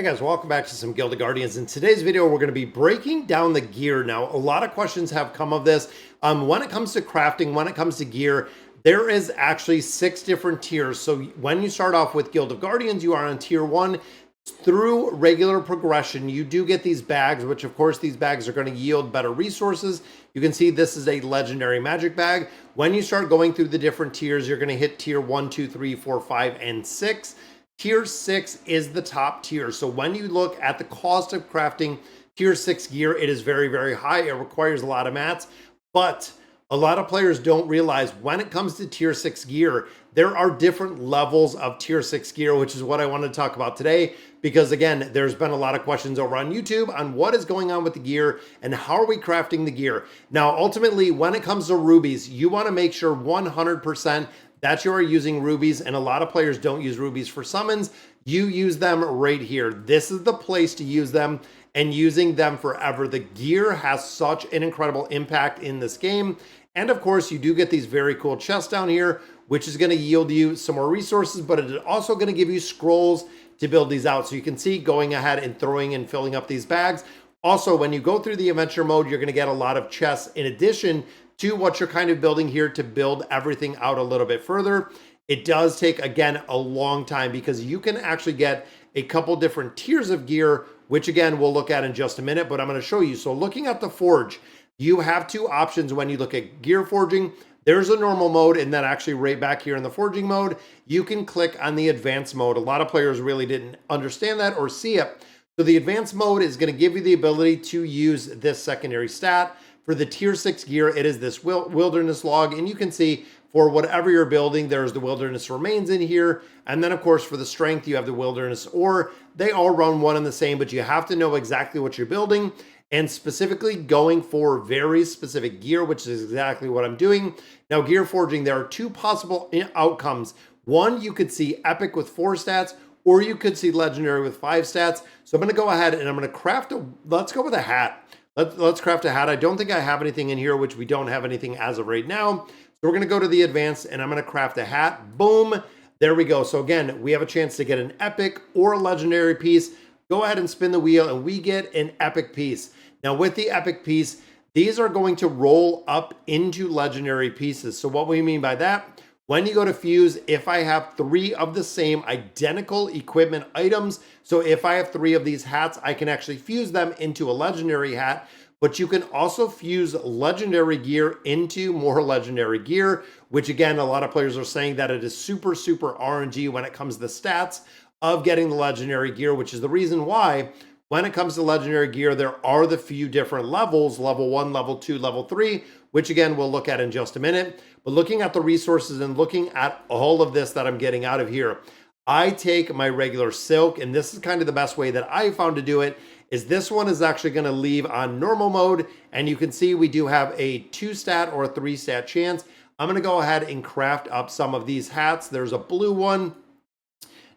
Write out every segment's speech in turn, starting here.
Guys, welcome back to some Gilded Guardians. In today's video, we're going to be breaking down the gear. Now, a lot of questions have come of this. When it comes to crafting, when it comes to gear, there is actually 6 different tiers. So when you start off with Guild of Guardians, you are on tier 1. Through regular progression, you do get these bags, which of course these bags are going to yield better resources. You can see this is a legendary magic bag. When you start going through the different tiers, you're going to hit tier 1, 2, 3, 4, 5, and 6. Tier 6 is the top tier. So when you look at the cost of crafting tier 6 gear, it is very, very high. It requires a lot of mats, but a lot of players don't realize when it comes to tier 6 gear, there are different levels of tier 6 gear, which is what I wanted to talk about today. Because again, there's been a lot of questions over on YouTube on what is going on with the gear and how are we crafting the gear. Now, ultimately, when it comes to rubies, you want to make sure 100% that you are using rubies, and a lot of players don't use rubies for summons. You use them right here. This is the place to use them, and using them forever. The gear has such an incredible impact in this game. And of course, you do get these very cool chests down here, which is going to yield you some more resources, but it is also going to give you scrolls to build these out. So you can see going ahead and throwing and filling up these bags. Also, when you go through the adventure mode, you're going to get a lot of chests in addition to what you're kind of building here to build everything out a little bit further. It does take, again, a long time because you can actually get a couple different tiers of gear, which again, we'll look at in just a minute, but I'm going to show you. So looking at the forge, you have 2 options when you look at gear forging. There's a normal mode, and then actually right back here in the forging mode, you can click on the advanced mode. A lot of players really didn't understand that or see it. So the advanced mode is going to give you the ability to use this secondary stat. For the tier 6 gear, it is this wilderness log, and you can see for whatever you're building, there's the wilderness remains in here. And then of course, for the strength, you have the wilderness ore. They all run one and the same, but you have to know exactly what you're building and specifically going for very specific gear, which is exactly what I'm doing. Now, gear forging, there are 2 possible outcomes. One, you could see epic with 4 stats, or you could see legendary with 5 stats. So I'm going to go ahead and I'm going to craft let's go with a hat. Let's craft a hat. I don't think I have anything in here, which we don't have anything as of right now. So we're going to go to the advanced and I'm going to craft a hat. Boom. There we go. So again, we have a chance to get an epic or a legendary piece. Go ahead and spin the wheel and we get an epic piece. Now with the epic piece, these are going to roll up into legendary pieces. So what we mean by that, when you go to fuse, if I have 3 of the same identical equipment items, so if I have 3 of these hats, I can actually fuse them into a legendary hat, but you can also fuse legendary gear into more legendary gear, which again, a lot of players are saying that it is super, super RNG when it comes to the stats of getting the legendary gear, which is the reason why when it comes to legendary gear, there are the few different levels, level 1, level 2, level 3, which again, we'll look at in just a minute. But looking at the resources and looking at all of this that I'm getting out of here, I take my regular silk, and this is kind of the best way that I found to do it, is this one is actually going to leave on normal mode. And you can see we do have a 2 stat or a 3 stat chance. I'm going to go ahead and craft up some of these hats. There's a blue one.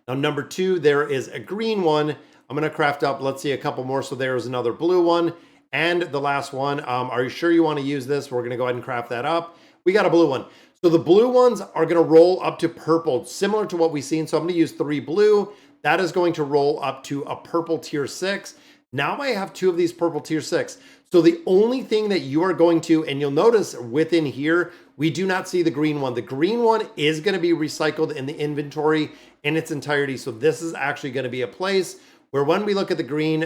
Now, number 2, there is a green one. I'm going to craft up, let's see, a couple more. So there's another blue one. And the last one, are you sure you want to use this? We're going to go ahead and craft that up. We got a blue one. So the blue ones are going to roll up to purple, similar to what we've seen. So I'm going to use 3 blue. That is going to roll up to a purple tier 6. Now I have 2 of these purple tier 6. So the only thing that you are going to, and you'll notice within here, we do not see the green one. The green one is going to be recycled in the inventory in its entirety. So this is actually going to be a place where when we look at the green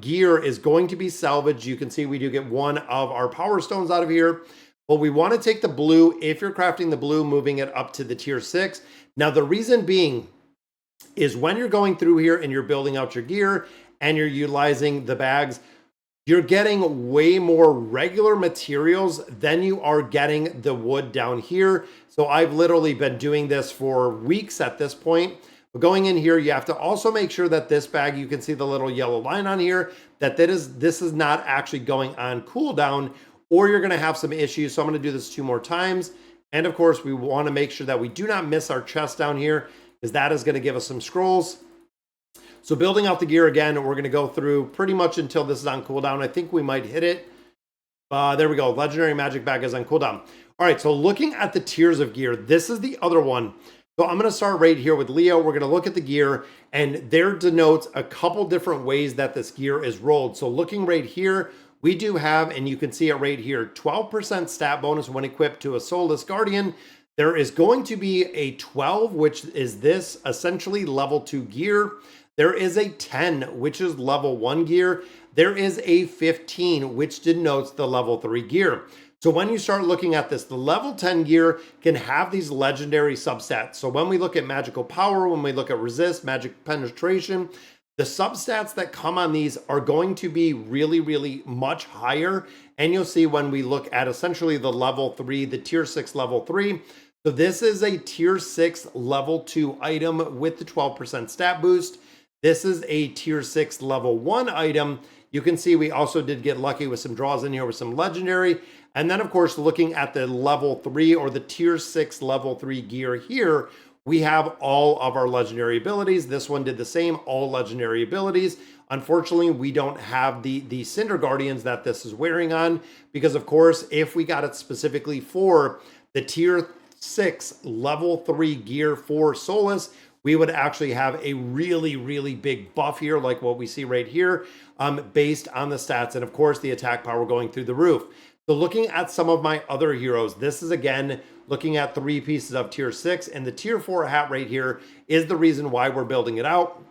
gear is going to be salvaged. You can see we do get 1 of our power stones out of here. But we want to take the blue, if you're crafting the blue, moving it up to the tier 6. Now, the reason being is when you're going through here and you're building out your gear and you're utilizing the bags, you're getting way more regular materials than you are getting the wood down here. So I've literally been doing this for weeks at this point. But going in here, you have to also make sure that this bag, you can see the little yellow line on here, that this is not actually going on cooldown, or you're going to have some issues. So I'm going to do this 2 more times. And of course, we want to make sure that we do not miss our chest down here, because that is going to give us some scrolls. So building out the gear again, we're going to go through pretty much until this is on cooldown. I think we might hit it. There we go. Legendary magic bag is on cooldown. All right, so looking at the tiers of gear, this is the other one. So I'm going to start right here with Leo. We're going to look at the gear, and there denotes a couple different ways that this gear is rolled. So looking right here, we do have, and you can see it right here, 12% stat bonus when equipped to a Soulless Guardian. There is going to be a 12, which is this essentially level 2 gear. There is a 10, which is level 1 gear. There is a 15, which denotes the level 3 gear. So when you start looking at this, the level 10 gear can have these legendary substats. So when we look at magical power, when we look at resist, magic penetration, the substats that come on these are going to be really, really much higher. And you'll see when we look at essentially the level 3, the tier 6 level 3. So this is a tier 6 level 2 item with the 12% stat boost. This is a tier 6 level 1 item. You can see we also did get lucky with some draws in here with some legendary. And then, of course, looking at the level 3 or the tier 6 level 3 gear here, we have all of our legendary abilities. This one did the same, all legendary abilities. Unfortunately, we don't have the Cinder Guardians that this is wearing on because, of course, if we got it specifically for the tier 6 level 3 gear for Soulless, we would actually have a really, really big buff here, like what we see right here, based on the stats and, of course, the attack power going through the roof. So looking at some of my other heroes, this is again looking at 3 pieces of tier 6, and the tier 4 hat right here is the reason why we're building it out.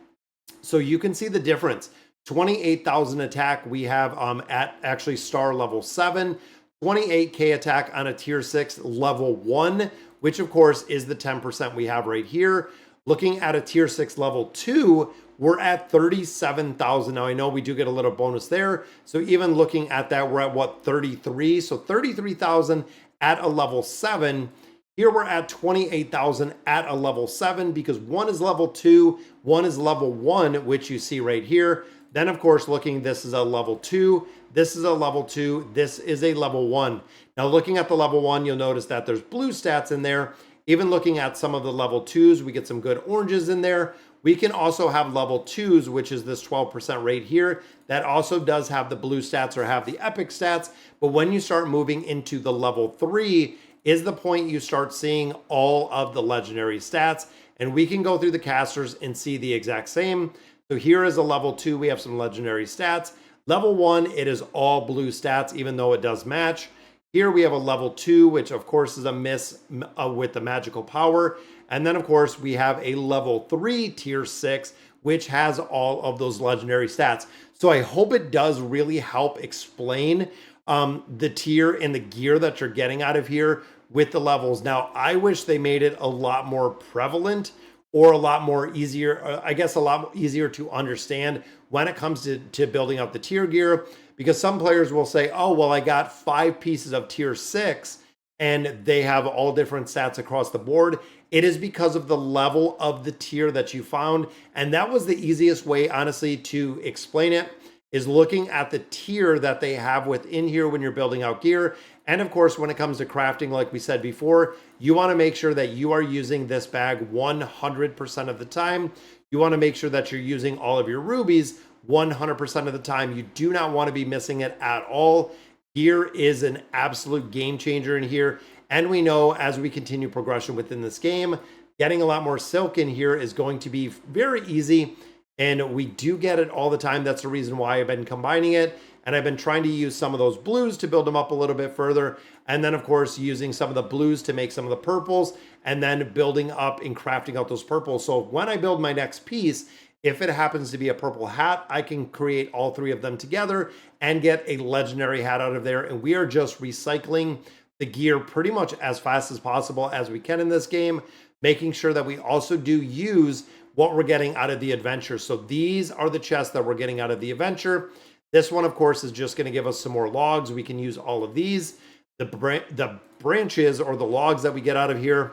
So you can see the difference. 28,000 attack we have at actually star level 7, 28k attack on a tier 6 level 1, which of course is the 10% we have right here. Looking at a tier 6 level 2, we're at 37,000. Now I know we do get a little bonus there. So even looking at that, we're at what, 33? So 33,000 at a level 7. Here we're at 28,000 at a level 7 because one is level 2, one is level 1, which you see right here. Then of course, looking, this is a level 2, this is a level 2, this is a level 1. Now looking at the level 1, you'll notice that there's blue stats in there. Even looking at some of the level 2s, we get some good oranges in there. We can also have level 2s, which is this 12% right here. That also does have the blue stats or have the epic stats. But when you start moving into the level 3 is the point you start seeing all of the legendary stats. And we can go through the casters and see the exact same. So here is a level 2. We have some legendary stats. Level 1, it is all blue stats, even though it does match. Here we have a level 2, which of course is a miss with the magical power. And then of course we have a level 3 tier 6, which has all of those legendary stats. So I hope it does really help explain the tier and the gear that you're getting out of here with the levels. Now, I wish they made it a lot more prevalent or a lot more easier, I guess a lot easier to understand when it comes to building out the tier gear. Because some players will say, oh, well, I got 5 pieces of tier 6 and they have all different stats across the board. It is because of the level of the tier that you found. And that was the easiest way, honestly, to explain it, is looking at the tier that they have within here when you're building out gear. And of course, when it comes to crafting, like we said before, you want to make sure that you are using this bag 100% of the time. You want to make sure that you're using all of your rubies 100% of the time. You do not want to be missing it at all. Gear is an absolute game changer in here. And we know as we continue progression within this game, getting a lot more silk in here is going to be very easy. And we do get it all the time. That's the reason why I've been combining it. And I've been trying to use some of those blues to build them up a little bit further. And then of course, using some of the blues to make some of the purples and then building up and crafting out those purples. So when I build my next piece, if it happens to be a purple hat, I can create all 3 of them together and get a legendary hat out of there. And we are just recycling the gear pretty much as fast as possible as we can in this game, making sure that we also do use what we're getting out of the adventure. So these are the chests that we're getting out of the adventure. This one, of course, is just going to give us some more logs. We can use all of these. The branches or the logs that we get out of here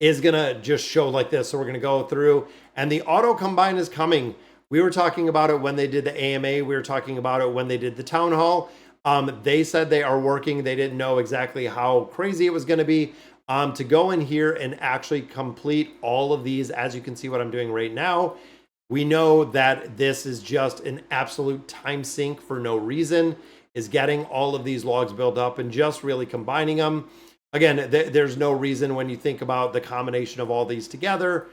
is going to just show like this. So we're going to go through, and the auto combine is coming. We were talking about it when they did the AMA. We were talking about it when they did the town hall. They said they are working. They didn't know exactly how crazy it was going to be to go in here and actually complete all of these. As you can see what I'm doing right now, we know that this is just an absolute time sink for no reason, is getting all of these logs built up and just really combining them. Again, there's no reason when you think about the combination of all these together,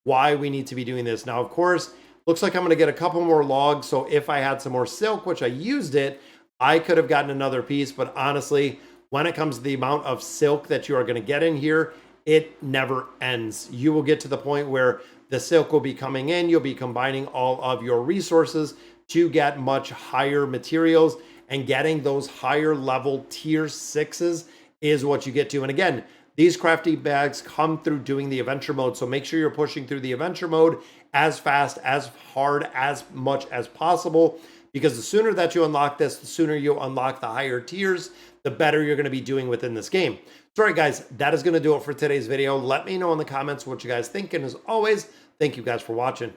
why we need to be doing this. Now, of course, looks like I'm going to get a couple more logs. So if I had some more silk, which I used it, I could have gotten another piece. But honestly, when it comes to the amount of silk that you are going to get in here, it never ends. You will get to the point where the silk will be coming in. You'll be combining all of your resources to get much higher materials, and getting those higher level tier 6s is what you get to. And again, these crafty bags come through doing the adventure mode. So make sure you're pushing through the adventure mode as fast, as hard, as much as possible, because the sooner that you unlock this, the sooner you unlock the higher tiers, the better you're going to be doing within this game. So, all right, guys, that is going to do it for today's video. Let me know in the comments what you guys think. And as always, thank you guys for watching.